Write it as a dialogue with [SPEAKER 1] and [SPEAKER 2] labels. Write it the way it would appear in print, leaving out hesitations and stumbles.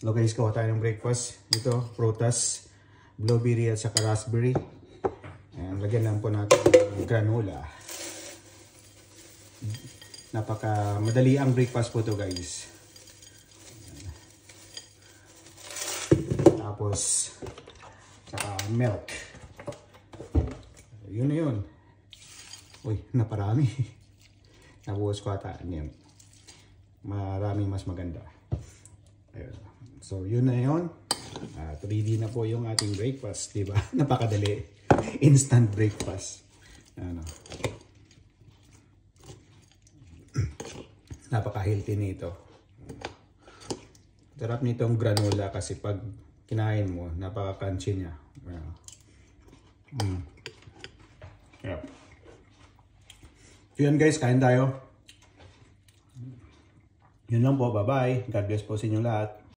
[SPEAKER 1] Hello guys, kuha tayo ng breakfast. Ito, prutas, blueberry at saka raspberry. Ayan, lagyan lang po natin ng granola. Napaka madali ang breakfast po to guys. Tapos, saka milk. Yun na yun. Uy, naparami. Nabuhos ko ata. Yan. Marami mas maganda. Ayun. So, yun na yun. At ready na po yung ating breakfast. Diba? Napakadali. Instant breakfast. Ano. Napaka-healthy nito. Sarap nitong granola kasi pag kinain mo, napaka-crunchy niya. Yep. So yun guys, kain tayo. Yun lang po. Bye-bye. God bless po sa inyo lahat.